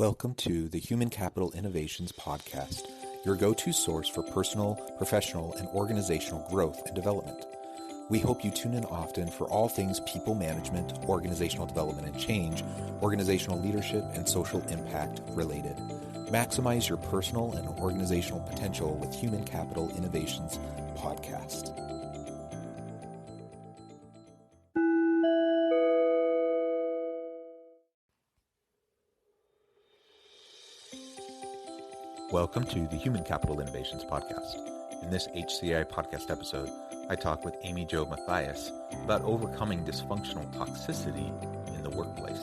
Welcome to the Human Capital Innovations Podcast, your go-to source for personal, professional, and organizational growth and development. We hope you tune in often for all things people management, organizational development and change, organizational leadership, and social impact related. Maximize your personal and organizational potential with Human Capital Innovations Podcast. Welcome to the Human Capital Innovations Podcast. In this HCI podcast episode, I talk with AmyJo Mattheis about overcoming dysfunctional toxicity in the workplace.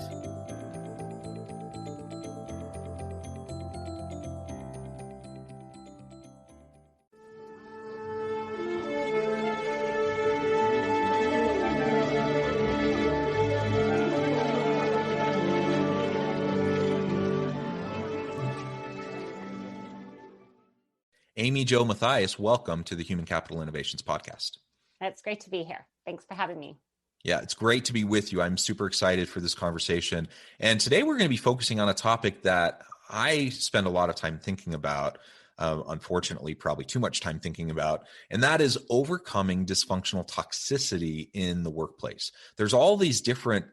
AmyJo Mattheis, welcome to the Human Capital Innovations Podcast. It's great to be here. Thanks for having me. Yeah, it's great to be with you. I'm super excited for this conversation. And today we're going to be focusing on a topic that I spend a lot of time thinking about, unfortunately, probably too much time thinking about, and that is overcoming dysfunctional toxicity in the workplace. There's all these different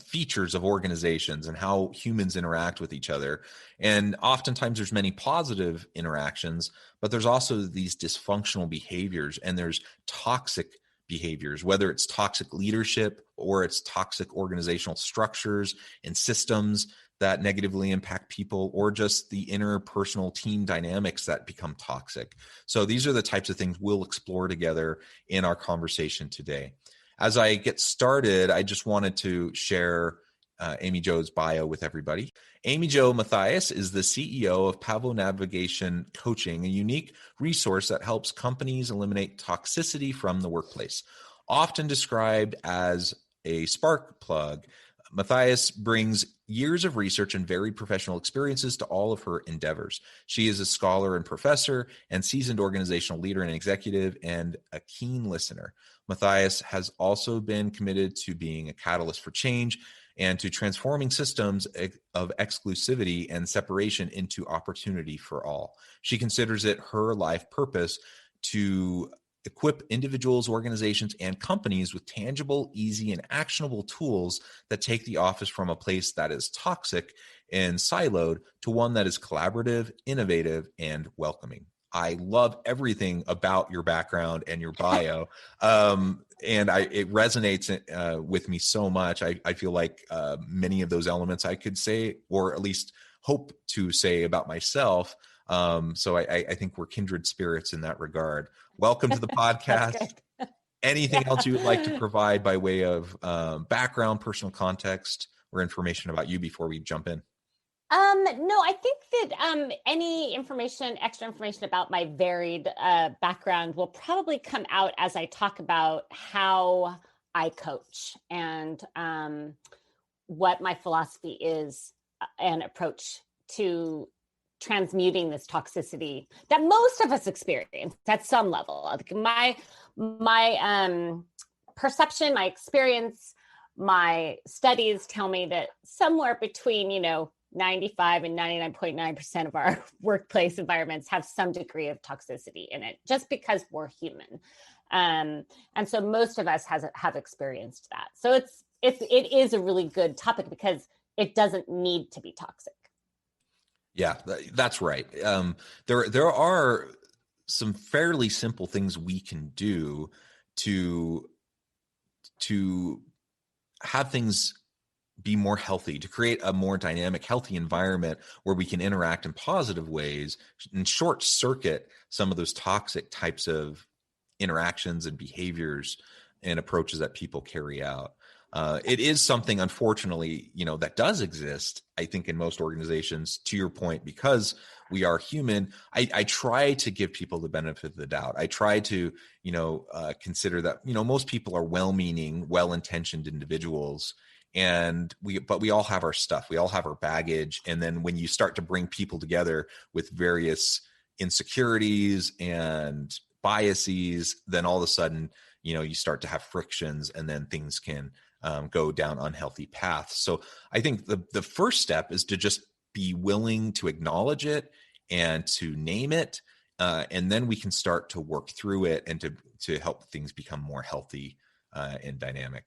features of organizations and how humans interact with each other. And oftentimes there's many positive interactions, but there's also these dysfunctional behaviors and there's toxic behaviors, whether it's toxic leadership or it's toxic organizational structures and systems that negatively impact people, or just the interpersonal team dynamics that become toxic. So these are the types of things we'll explore together in our conversation today. As I get started, I just wanted to share AmyJo's bio with everybody. AmyJo Mattheis is the CEO of Pavo Navigation Coaching, a unique resource that helps companies eliminate toxicity from the workplace. Often described as a spark plug, Mattheis brings years of research and varied professional experiences to all of her endeavors. She is a scholar and professor and seasoned organizational leader and executive and a keen listener. Mattheis has also been committed to being a catalyst for change and to transforming systems of exclusivity and separation into opportunity for all. She considers it her life purpose to equip individuals, organizations, and companies with tangible, easy, and actionable tools that take the office from a place that is toxic and siloed to one that is collaborative, innovative, and welcoming. I love everything about your background and your bio. And it resonates with me so much. I feel like many of those elements I could say, or at least hope to say about myself. So I think we're kindred spirits in that regard. Welcome to the podcast. Anything else you would like to provide by way of background, personal context, or information about you before we jump in? No, I think that any extra information about my varied background will probably come out as I talk about how I coach and what my philosophy is and approach to transmuting this toxicity that most of us experience at some level. My perception, my experience, my studies tell me that somewhere between, 95 and 99.9% of our workplace environments have some degree of toxicity in it, just because we're human. And so most of us have experienced that. So it is a really good topic because it doesn't need to be toxic. Yeah, that's right. There are some fairly simple things we can do to have things be more healthy, to create a more dynamic, healthy environment where we can interact in positive ways and short circuit some of those toxic types of interactions and behaviors and approaches that people carry out. It is something, unfortunately, that does exist, I think, in most organizations, to your point, because we are human. I try to give people the benefit of the doubt. I try to, consider that, most people are well-meaning, well-intentioned individuals. But we all have our stuff. We all have our baggage. And then when you start to bring people together with various insecurities and biases, then all of a sudden, you start to have frictions, and then things can go down unhealthy paths. So I think the first step is to just be willing to acknowledge it and to name it. And then we can start to work through it and to help things become more healthy and dynamic.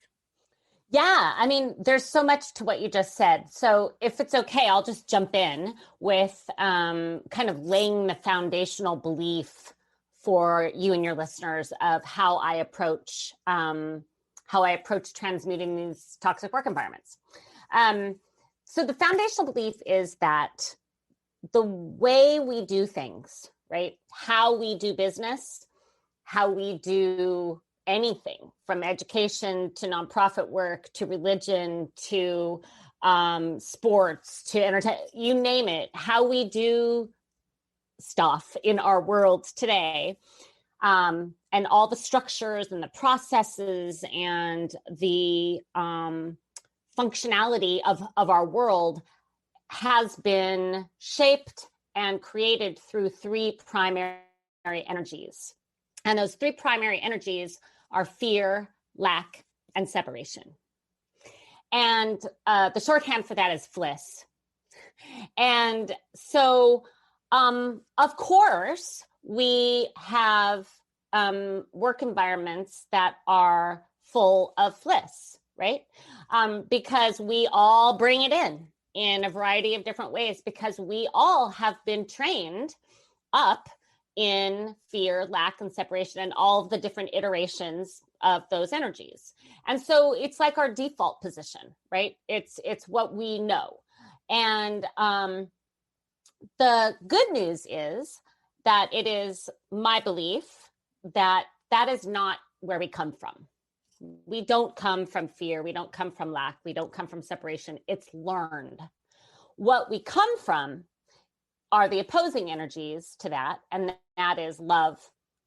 Yeah, I mean, there's so much to what you just said. So if it's okay, I'll just jump in with kind of laying the foundational belief for you and your listeners of how I approach transmuting these toxic work environments. So the foundational belief is that the way we do things, right? How we do business, how we do anything from education to nonprofit work to religion to sports to entertainment, you name it, how we do stuff in our world today, and all the structures and the processes and the functionality of our world has been shaped and created through three primary energies. And those three primary energies are fear, lack, and separation. And the shorthand for that is FLIS. And so, of course, we have work environments that are full of FLIS, right? Because we all bring it in a variety of different ways, because we all have been trained up in fear, lack, and separation, and all of the different iterations of those energies. And so it's like our default position, right? It's what we know. And the good news is that it is my belief that that is not where we come from. We don't come from fear. We don't come from lack. We don't come from separation. It's learned. What we come from are the opposing energies to that, and that is love,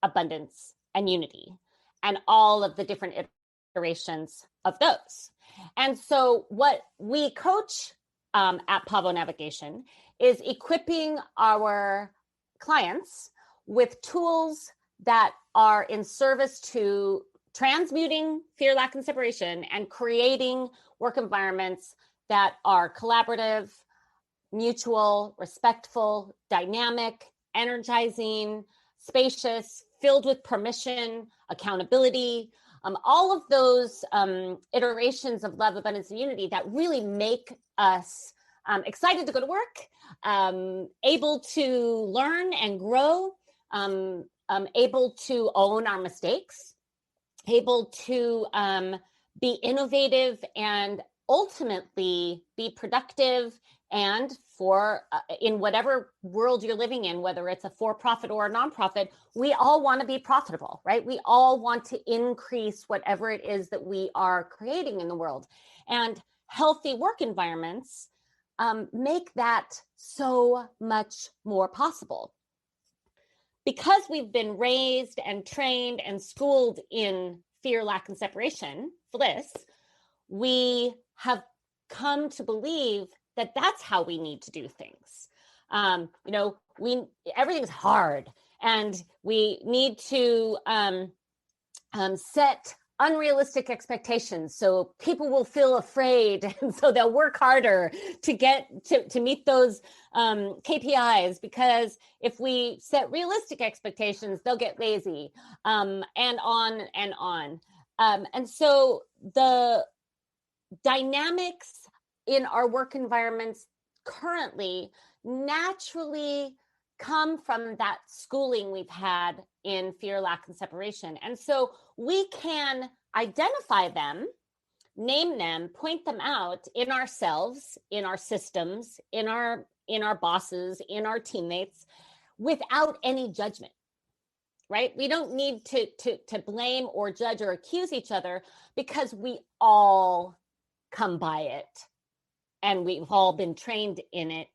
abundance, and unity, and all of the different iterations of those. And so what we coach at Pavo Navigation is equipping our clients with tools that are in service to transmuting fear, lack, and separation and creating work environments that are collaborative, mutual, respectful, dynamic, energizing, spacious, filled with permission, accountability, all of those iterations of love, abundance, and unity that really make us excited to go to work, able to learn and grow, able to own our mistakes, able to be innovative and ultimately be productive. And for in whatever world you're living in, whether it's a for-profit or a nonprofit, we all want to be profitable, right? We all want to increase whatever it is that we are creating in the world. And healthy work environments make that so much more possible. Because we've been raised and trained and schooled in fear, lack, and separation, FLIS, we have come to believe that that's how we need to do things. Everything's hard, and we need to set unrealistic expectations so people will feel afraid, and so they'll work harder to get to meet those KPIs, because if we set realistic expectations, they'll get lazy, and on and on. And so the dynamics in our work environments currently naturally come from that schooling we've had in fear, lack, and separation. And so we can identify them, name them, point them out in ourselves, in our systems, in our bosses, in our teammates, without any judgment, right? We don't need to blame or judge or accuse each other, because we all come by it. And we've all been trained in it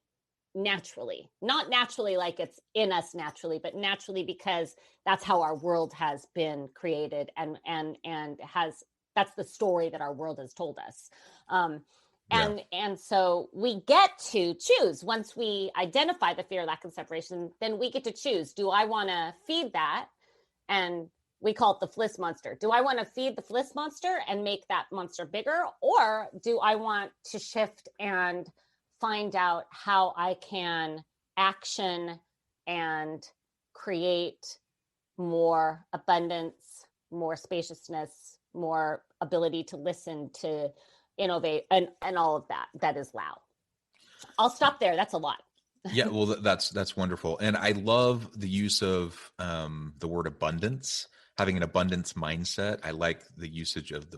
naturally, not naturally like it's in us naturally, but naturally because that's how our world has been created, and that's the story that our world has told us. And so we get to choose. Once we identify the fear, lack, and separation, then we get to choose. Do I want to feed that and we call it the fliss monster. Do I want to feed the fliss monster and make that monster bigger? Or do I want to shift and find out how I can action and create more abundance, more spaciousness, more ability to listen, to innovate, and all of that is Lao. I'll stop there. That's a lot. Yeah, well, that's wonderful. And I love the use of the word abundance, having an abundance mindset. I like the usage of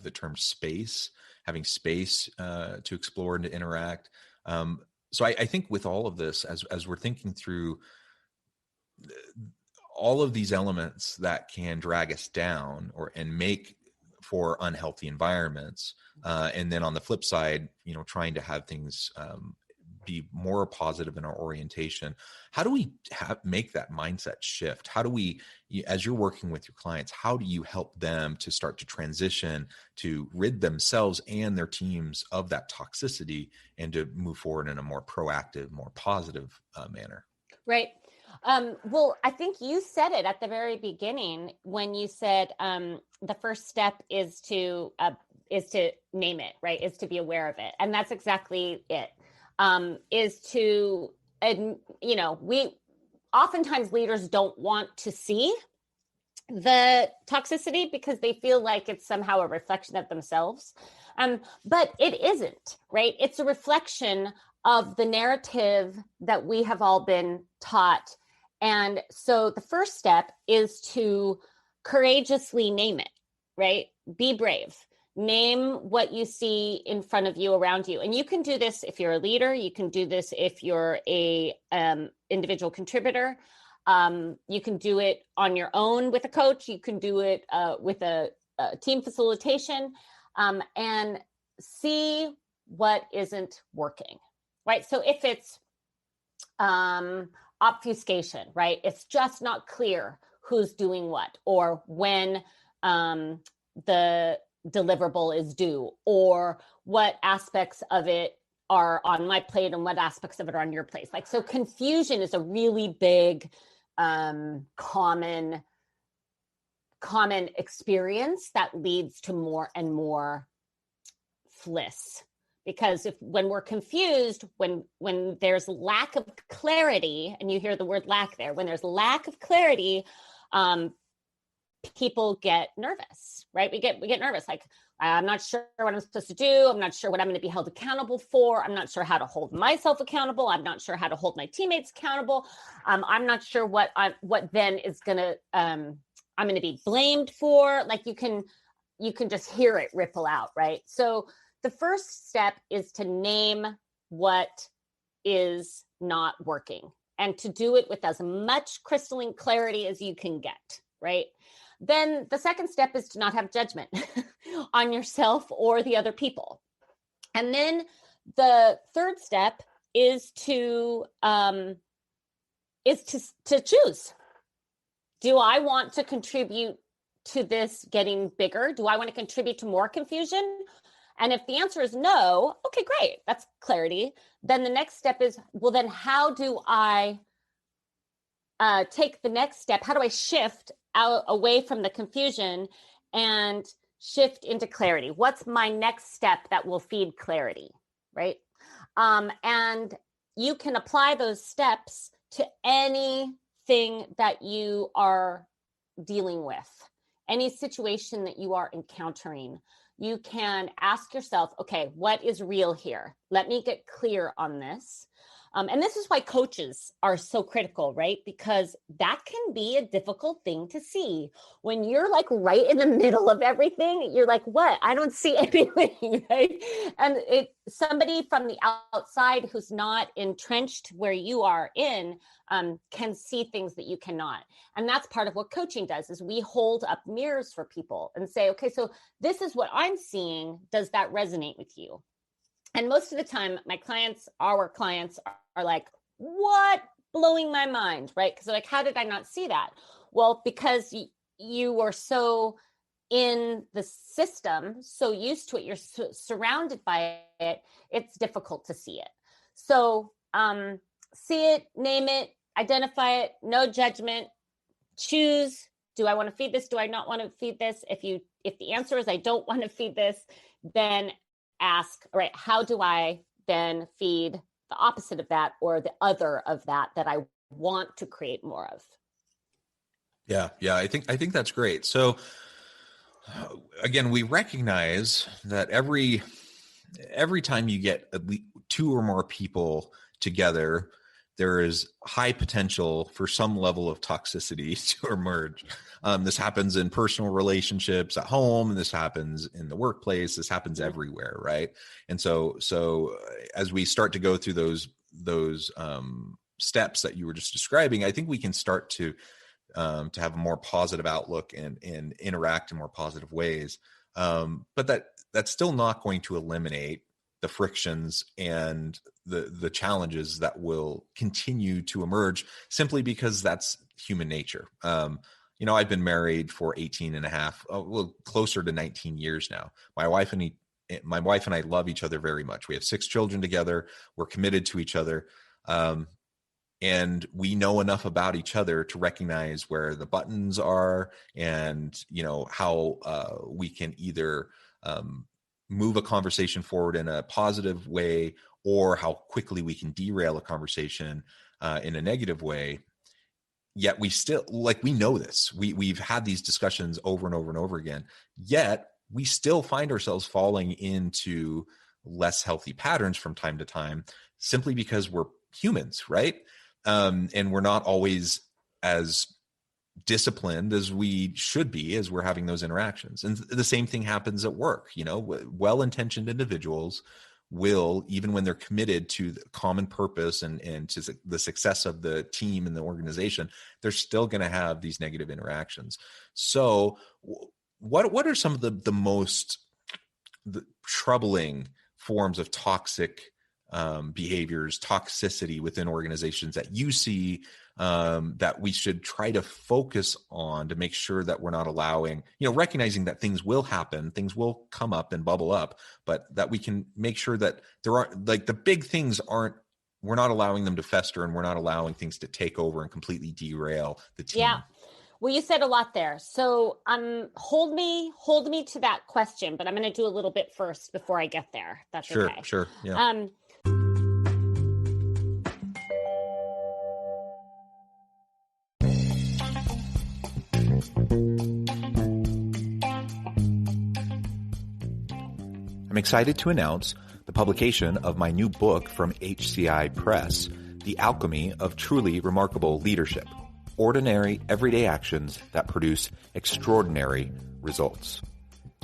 the term space, having space to explore and to interact. So I think with all of this, as we're thinking through all of these elements that can drag us down and make for unhealthy environments, and then on the flip side, trying to have things be more positive in our orientation. How do we make that mindset shift? How do we, as you're working with your clients, how do you help them to start to transition to rid themselves and their teams of that toxicity and to move forward in a more proactive, more positive manner? Right. Well, I think you said it at the very beginning when you said the first step is to name it, right? Is to be aware of it. And that's exactly it. Is to, we oftentimes leaders don't want to see the toxicity because they feel like it's somehow a reflection of themselves. But it isn't, right? It's a reflection of the narrative that we have all been taught. And so the first step is to courageously name it, right? Be brave. Name what you see in front of you, around you. And you can do this if you're a leader. You can do this if you're a individual contributor. You can do it on your own with a coach. You can do it with a team facilitation, and see what isn't working, right? So if it's obfuscation, right? It's just not clear who's doing what or when the deliverable is due, or what aspects of it are on my plate and what aspects of it are on your plate. Like, so confusion is a really big common experience that leads to more and more fliss. Because when we're confused, when there's lack of clarity, and you hear the word lack there, when there's lack of clarity, people get nervous, right? We get nervous. Like, I'm not sure what I'm supposed to do. I'm not sure what I'm going to be held accountable for. I'm not sure how to hold myself accountable. I'm not sure how to hold my teammates accountable. I'm not sure what then is going to, I'm going to be blamed for. Like, you can just hear it ripple out, right? So the first step is to name what is not working and to do it with as much crystalline clarity as you can get, right? Then the second step is to not have judgment on yourself or the other people. And then the third step is to choose. Do I want to contribute to this getting bigger? Do I want to contribute to more confusion? And if the answer is no, okay, great. That's clarity. Then the next step is, well, then how do I take the next step? How do I shift out away from the confusion and shift into clarity? What's my next step that will feed clarity, right? And you can apply those steps to anything that you are dealing with, any situation that you are encountering. You can ask yourself, okay, what is real here? Let me get clear on this. And this is why coaches are so critical, right? Because that can be a difficult thing to see. When you're like right in the middle of everything, you're like, what? I don't see anything, right? And somebody from the outside who's not entrenched where you are in can see things that you cannot. And that's part of what coaching does, is we hold up mirrors for people and say, okay, so this is what I'm seeing. Does that resonate with you? And most of the time, our clients are like, what? Blowing my mind, right? Because they're like, how did I not see that? Well, because you were so in the system, so used to it, you're surrounded by it, it's difficult to see it. So see it, name it, identify it, no judgment, choose Do I want to feed this? Do I not want to feed this? If the answer is I don't want to feed this, then ask, all right, how do I then feed the opposite of that, or the other of that I want to create more of? Yeah, I think that's great. So again, we recognize that every time you get at least two or more people together, there is high potential for some level of toxicity to emerge. This happens in personal relationships at home, and this happens in the workplace. This happens everywhere, right? And so as we start to go through those steps that you were just describing, I think we can start to have a more positive outlook and interact in more positive ways. But that's still not going to eliminate the frictions and the challenges that will continue to emerge, simply because that's human nature. I've been married for 18 and a half, well, closer to 19 years now. My wife and I love each other very much. We have 6 children together. We're committed to each other. And we know enough about each other to recognize where the buttons are, and how we can either move a conversation forward in a positive way, or how quickly we can derail a conversation in a negative way. Yet we still, we know this. We've had these discussions over and over and over again. Yet we still find ourselves falling into less healthy patterns from time to time, simply because we're humans, right? And we're not always as disciplined as we should be as we're having those interactions. And the same thing happens at work. Well-intentioned individuals will, even when they're committed to the common purpose and to the success of the team and the organization, they're still going to have these negative interactions. So what are some of the most troubling forms of toxic behaviors, toxicity within organizations that you see that we should try to focus on to make sure that we're not allowing, recognizing that things will happen, things will come up and bubble up, but that we can make sure that there aren't, the big things we're not allowing them to fester, and we're not allowing things to take over and completely derail the team. Yeah. Well, you said a lot there. So hold me to that question, but I'm going to do a little bit first before I get there. That's okay. Sure. Yeah. I'm excited to announce the publication of my new book from HCI Press, The Alchemy of Truly Remarkable Leadership: Ordinary, Everyday Actions that Produce Extraordinary Results.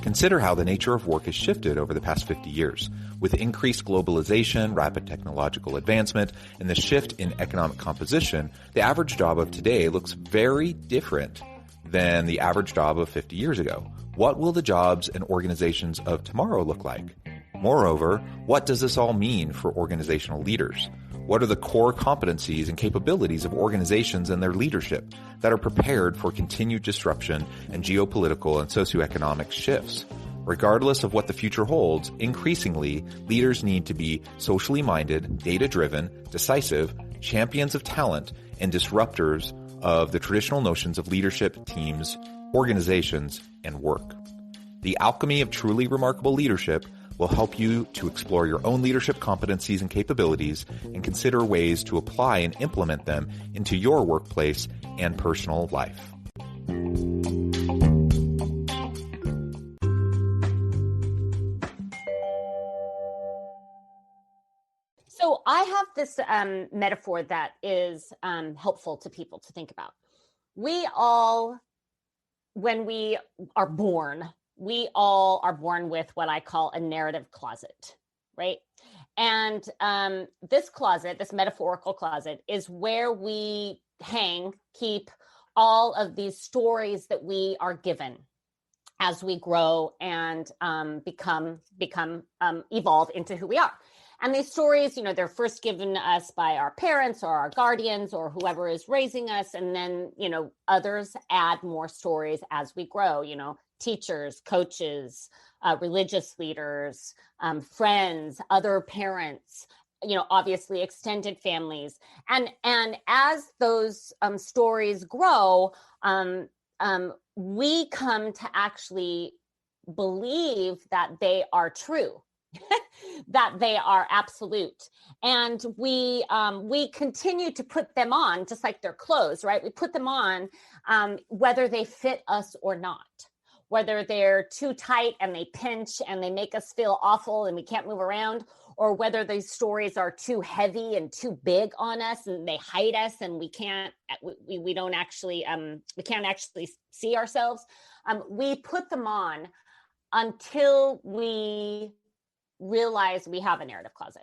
Consider how the nature of work has shifted over the past 50 years. With increased globalization, rapid technological advancement, and the shift in economic composition, the average job of today looks very different than the average job of 50 years ago. What will the jobs and organizations of tomorrow look like? Moreover, what does this all mean for organizational leaders? What are the core competencies and capabilities of organizations and their leadership that are prepared for continued disruption and geopolitical and socioeconomic shifts? Regardless of what the future holds, increasingly, leaders need to be socially minded, data-driven, decisive, champions of talent, and disruptors of the traditional notions of leadership, teams, organizations, and work. The Alchemy of Truly Remarkable Leadership will help you to explore your own leadership competencies and capabilities and consider ways to apply and implement them into your workplace and personal life. So I have this metaphor that is helpful to people to think about. We all, when we are born with what I call a narrative closet, right? And this closet, this metaphorical closet, is where we keep all of these stories that we are given as we grow and evolve into who we are. And these stories, they're first given to us by our parents or our guardians or whoever is raising us. And then, others add more stories as we grow, teachers, coaches, religious leaders, friends, other parents, obviously extended families. And as those stories grow, we come to actually believe that they are true, that they are absolute, and we continue to put them on, just like their clothes, right? We put them on whether they fit us or not, whether they're too tight and they pinch and they make us feel awful and we can't move around, or whether these stories are too heavy and too big on us and they hide us and we can't actually see ourselves. We put them on until we realize we have a narrative closet.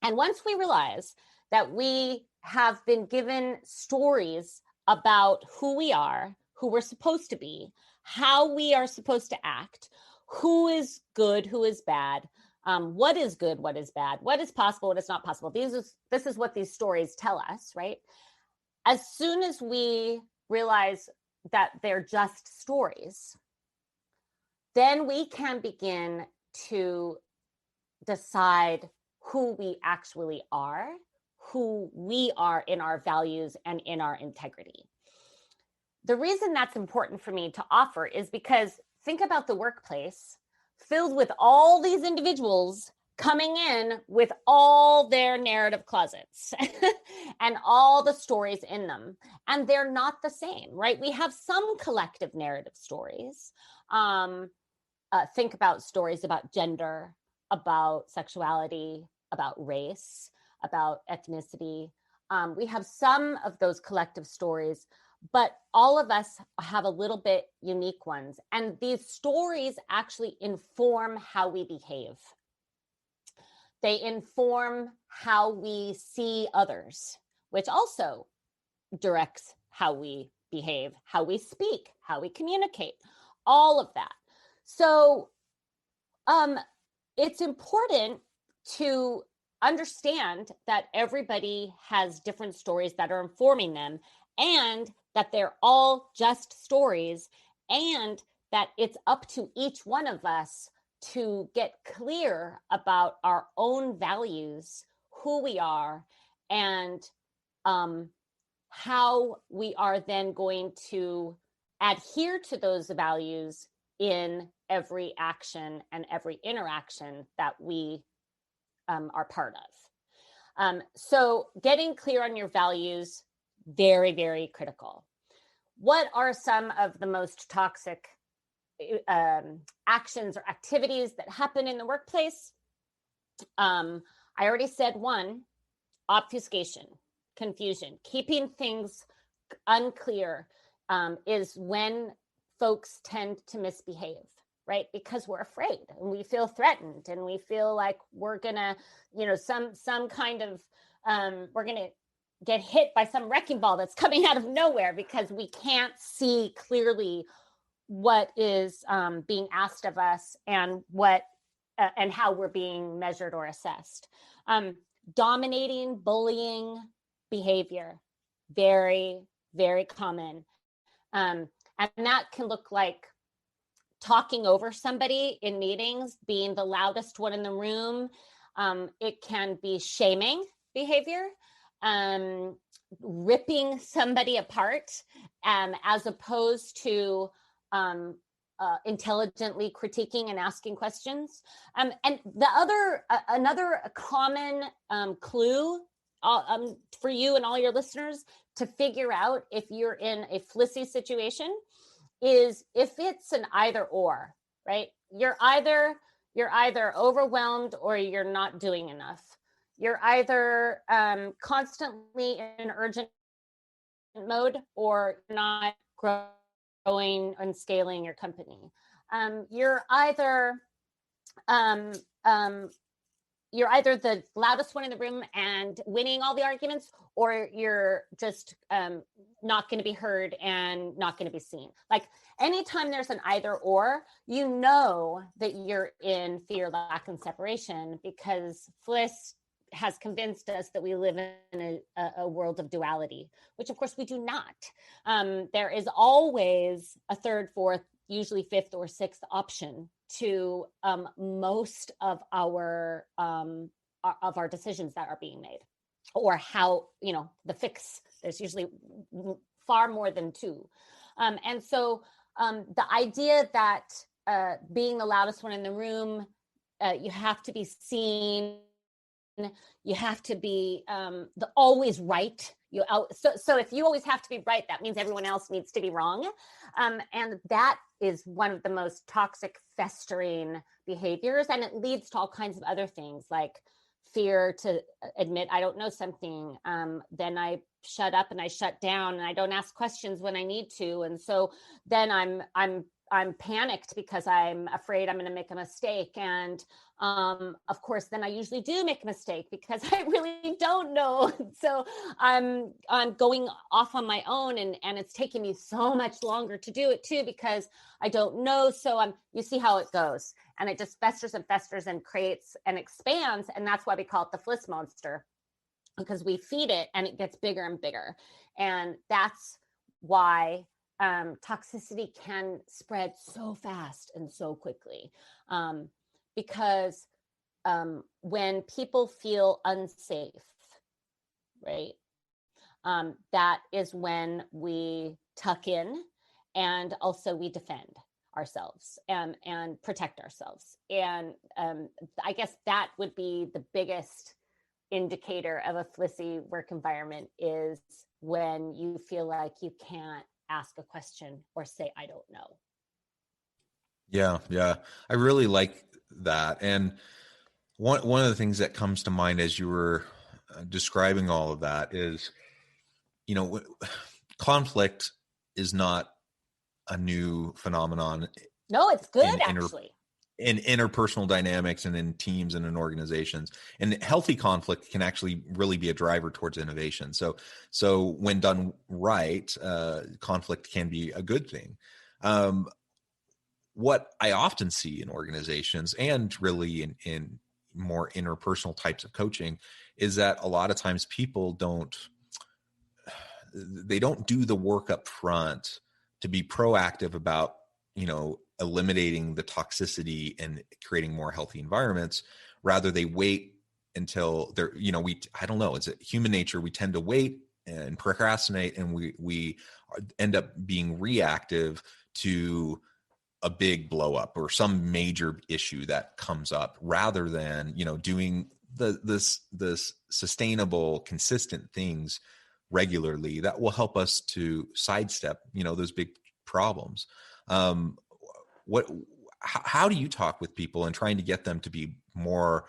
And once we realize that we have been given stories about who we are, who we're supposed to be, how we are supposed to act, who is good, who is bad, what is good, what is bad, what is possible, what is not possible. This is what these stories tell us, right? As soon as we realize that they're just stories, then we can begin to decide who we actually are, who we are in our values and in our integrity. The reason that's important for me to offer is because think about the workplace filled with all these individuals coming in with all their narrative closets and all the stories in them. And they're not the same, right? We have some collective narrative stories. Think about stories about gender, about sexuality, about race, about ethnicity. We have some of those collective stories, but all of us have a little bit unique ones. And these stories actually inform how we behave. They inform how we see others, which also directs how we behave, how we speak, how we communicate, all of that. So it's important to understand that everybody has different stories that are informing them, and that they're all just stories, and that it's up to each one of us to get clear about our own values, who we are, and how we are then going to adhere to those values in every action and every interaction that we are part of. So getting clear on your values, very, very critical. What are some of the most toxic actions or activities that happen in the workplace? I already said one: obfuscation, confusion, keeping things unclear is when folks tend to misbehave, right? Because we're afraid and we feel threatened and we feel like we're gonna, some kind of, we're gonna get hit by some wrecking ball that's coming out of nowhere because we can't see clearly what is being asked of us and what and how we're being measured or assessed. Dominating, bullying behavior, very, very common. And that can look like talking over somebody in meetings, being the loudest one in the room. It can be shaming behavior, ripping somebody apart, as opposed to intelligently critiquing and asking questions. And another common clue for you and all your listeners to figure out if you're in a flissy situation is if it's an either or, right? You're either overwhelmed or you're not doing enough. You're either constantly in urgent mode or not growing and scaling your company. You're either the loudest one in the room and winning all the arguments, or you're just not going to be heard and not going to be seen. Like anytime there's an either or, you know that you're in fear, lack, and separation, because Fliss has convinced us that we live in a world of duality, which of course we do not. There is always a third, fourth, usually fifth or sixth option to most of our decisions that are being made, or how, the fix. There's usually far more than two. And so the idea that being the loudest one in the room, you have to be seen, you have to be the always right. So if you always have to be right, that means everyone else needs to be wrong. And that is one of the most toxic, festering behaviors. And it leads to all kinds of other things, like fear to admit I don't know something. Then I shut up and I shut down, and I don't ask questions when I need to. And so then I'm panicked because I'm afraid I'm going to make a mistake. And of course, then I usually do make a mistake because I really don't know. So I'm going off on my own, and it's taking me so much longer to do it too, because I don't know. So you see how it goes, and it just festers and festers and creates and expands. And that's why we call it the Fliss monster, because we feed it and it gets bigger and bigger. And that's why toxicity can spread so fast and so quickly, because when people feel unsafe, right, that is when we tuck in, and also we defend ourselves and protect ourselves. And I guess that would be the biggest indicator of a flissy work environment, is when you feel like you can't ask a question or say, I don't know. Yeah. I really like that. And one of the things that comes to mind as you were describing all of that is, conflict is not a new phenomenon. No, it's good, actually. In interpersonal dynamics and in teams and in organizations. And healthy conflict can actually really be a driver towards innovation. So when done right, conflict can be a good thing. What I often see in organizations, and really in more interpersonal types of coaching, is that a lot of times people don't do the work up front to be proactive about, eliminating the toxicity and creating more healthy environments. Rather, they wait until they're, I don't know, it's human nature. We tend to wait and procrastinate, and we end up being reactive to a big blow up or some major issue that comes up, rather than, doing this sustainable, consistent things regularly that will help us to sidestep, those big problems. How do you talk with people and trying to get them to be more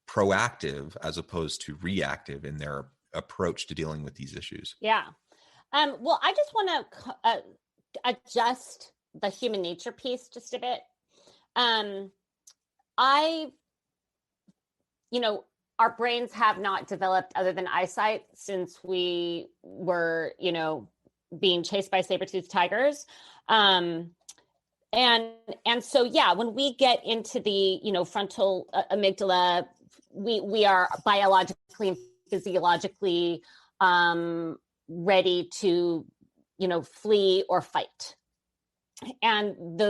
proactive as opposed to reactive in their approach to dealing with these issues? Yeah. Well, I just want to adjust the human nature piece just a bit. Our brains have not developed, other than eyesight, since we were, being chased by saber-toothed tigers. And so, yeah, when we get into the, frontal amygdala, we are biologically and physiologically ready to, flee or fight. And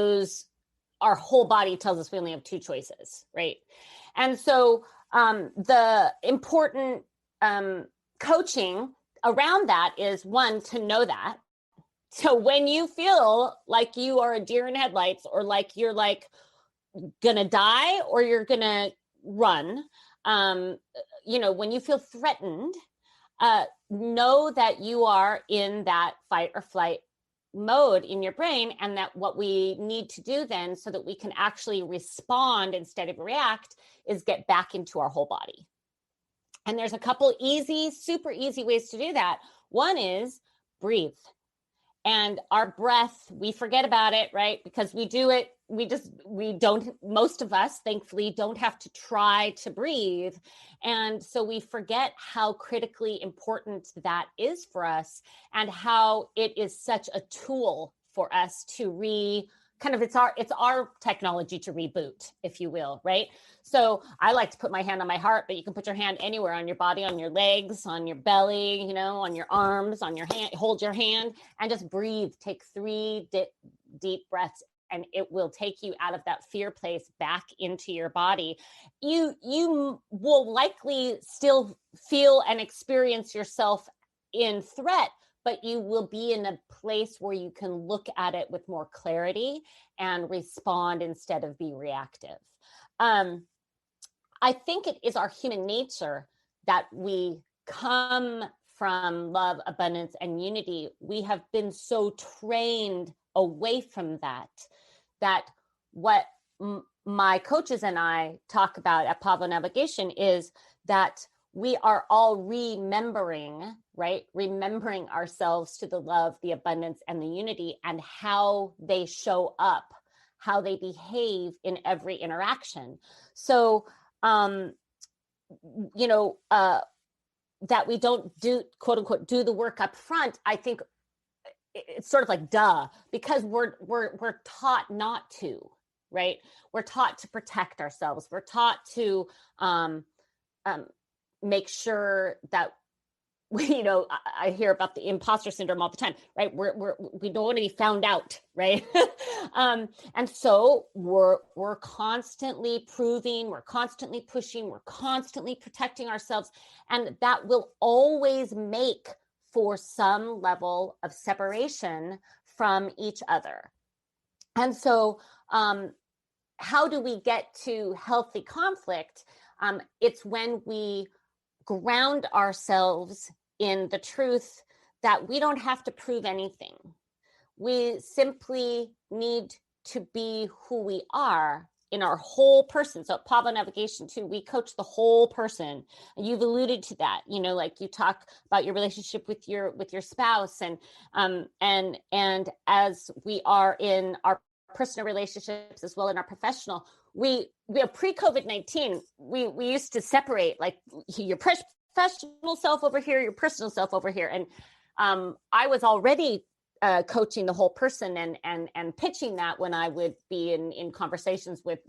our whole body tells us we only have two choices, right? And so the important coaching around that is, one, to know that. So when you feel like you are a deer in headlights, or like you're gonna die or you're gonna run, when you feel threatened, know that you are in that fight or flight mode in your brain, and that what we need to do then, so that we can actually respond instead of react, is get back into our whole body. And there's a couple super easy ways to do that. One is breathe. And our breath, we forget about it, right? Because we do it, most of us, thankfully, don't have to try to breathe. And so we forget how critically important that is for us, and how it is such a tool for us to it's our technology to reboot, if you will, right? So I like to put my hand on my heart, but you can put your hand anywhere on your body, on your legs, on your belly, on your arms, on your hand. Hold your hand and just breathe. Take 3 deep breaths, and it will take you out of that fear place back into your body. You will likely still feel and experience yourself in threat, but you will be in a place where you can look at it with more clarity and respond instead of be reactive. I think it is our human nature that we come from love, abundance, and unity. We have been so trained away from that, that what my coaches and I talk about at Pavo Navigation is that we are all remembering, right? Remembering ourselves to the love, the abundance, and the unity, and how they show up, how they behave in every interaction. So, that we don't do, quote unquote, do the work up front, I think it's sort of like duh, because we're taught not to, right? We're taught to protect ourselves. We're taught to make sure that I hear about the imposter syndrome all the time, right? We don't want to be found out, right? And so we're constantly proving, we're constantly pushing, we're constantly protecting ourselves, and that will always make for some level of separation from each other. And so, how do we get to healthy conflict? It's when we ground ourselves in the truth that we don't have to prove anything. We simply need to be who we are in our whole person. So at Pavo Navigation too, we coach the whole person. You've alluded to that, like you talk about your relationship with your spouse, and as we are in our personal relationships as well in our professional, we pre-COVID-19, we used to separate, like, your professional self over here, your personal self over here. And I was already coaching the whole person and pitching that when I would be in conversations with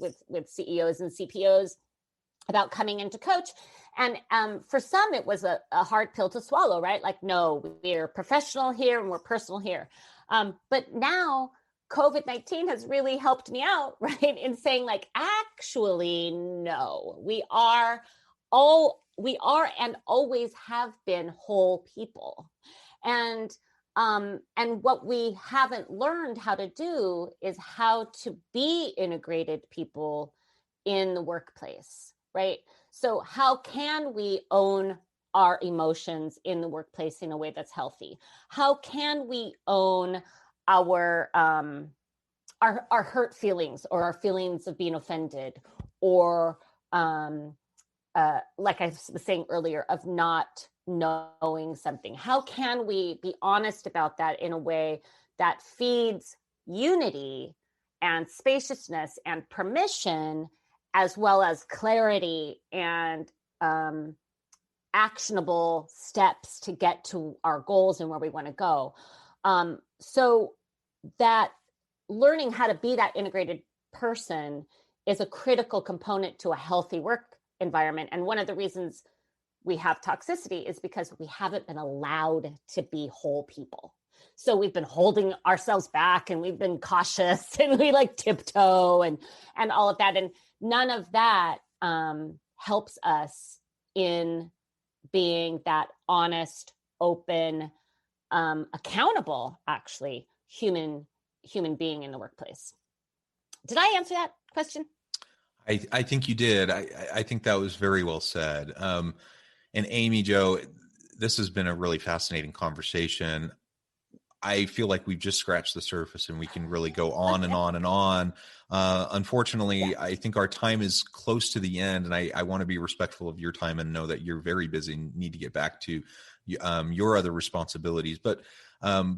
CEOs and CPOs about coming into coach. And for some, it was a hard pill to swallow, right? Like, no, we're professional here and we're personal here. But now COVID-19 has really helped me out, right? In saying, like, actually, no, we are and always have been whole people. And what we haven't learned how to do is how to be integrated people in the workplace, right? So how can we own our emotions in the workplace in a way that's healthy? How can we own our hurt feelings, or our feelings of being offended, or like I was saying earlier, of not knowing something? How can we be honest about that in a way that feeds unity and spaciousness and permission, as well as clarity and actionable steps to get to our goals and where we want to go? So that learning how to be that integrated person is a critical component to a healthy work environment. And one of the reasons we have toxicity is because we haven't been allowed to be whole people. So we've been holding ourselves back, and we've been cautious, and we like tiptoe and all of that. And none of that helps us in being that honest, open, accountable, actually, human being in the workplace. Did I answer that question? I think you did. I think that was very well said. And AmyJo, this has been a really fascinating conversation. I feel like we've just scratched the surface, and we can really go on and on and on. Unfortunately, I think our time is close to the end, and I want to be respectful of your time and know that you're very busy and need to get back to your other responsibilities. But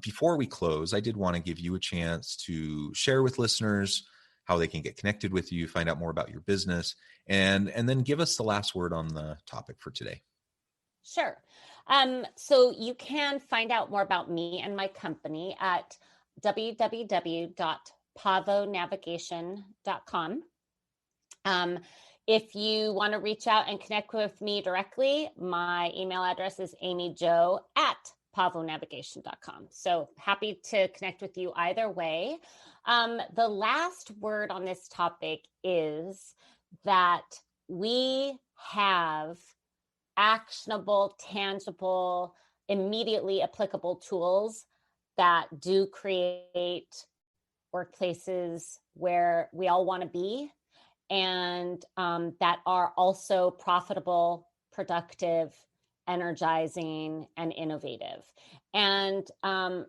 before we close, I did want to give you a chance to share with listeners how they can get connected with you, find out more about your business, and then give us the last word on the topic for today. Sure. So you can find out more about me and my company at www.pavonavigation.com. If you want to reach out and connect with me directly, my email address is amyjo@pavonavigation.com. So happy to connect with you either way. The last word on this topic is that we have actionable, tangible, immediately applicable tools that do create workplaces where we all want to be, and that are also profitable, productive, energizing, and innovative. And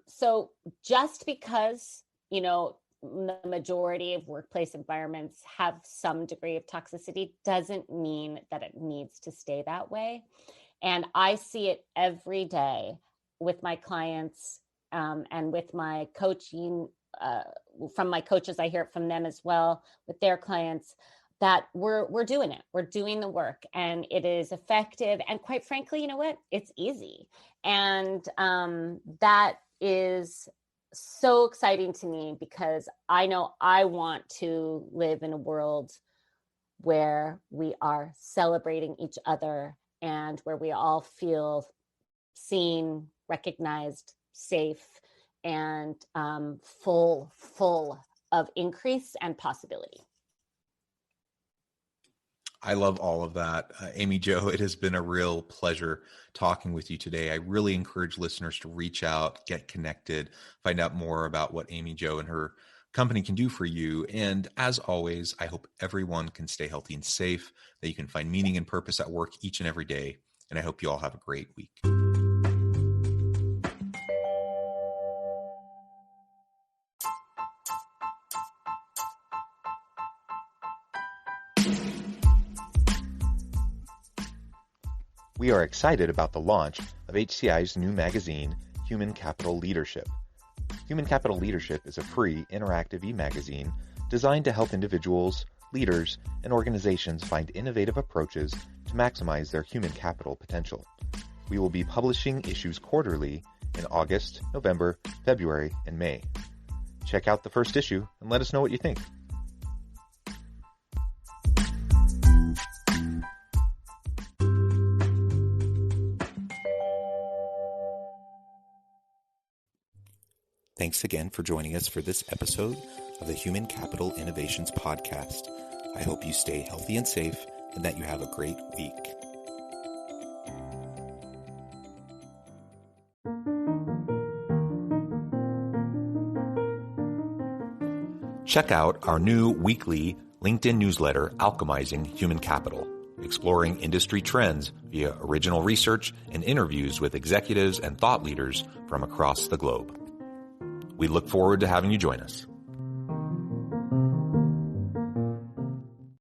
so just because, the majority of workplace environments have some degree of toxicity doesn't mean that it needs to stay that way. And I see it every day with my clients and with my coaching, from my coaches. I hear it from them as well with their clients, that we're doing it. We're doing the work, and it is effective. And quite frankly, you know what? It's easy. And that is so exciting to me, because I know I want to live in a world where we are celebrating each other and where we all feel seen, recognized, safe, and full of increase and possibility. I love all of that. AmyJo, it has been a real pleasure talking with you today. I really encourage listeners to reach out, get connected, find out more about what AmyJo and her company can do for you. And as always, I hope everyone can stay healthy and safe, that you can find meaning and purpose at work each and every day. And I hope you all have a great week. We are excited about the launch of HCI's new magazine, Human Capital Leadership. Human Capital Leadership is a free, interactive e-magazine designed to help individuals, leaders, and organizations find innovative approaches to maximize their human capital potential. We will be publishing issues quarterly in August, November, February, and May. Check out the first issue and let us know what you think. Thanks again for joining us for this episode of the Human Capital Innovations Podcast. I hope you stay healthy and safe and that you have a great week. Check out our new weekly LinkedIn newsletter, Alchemizing Human Capital, exploring industry trends via original research and interviews with executives and thought leaders from across the globe. We look forward to having you join us.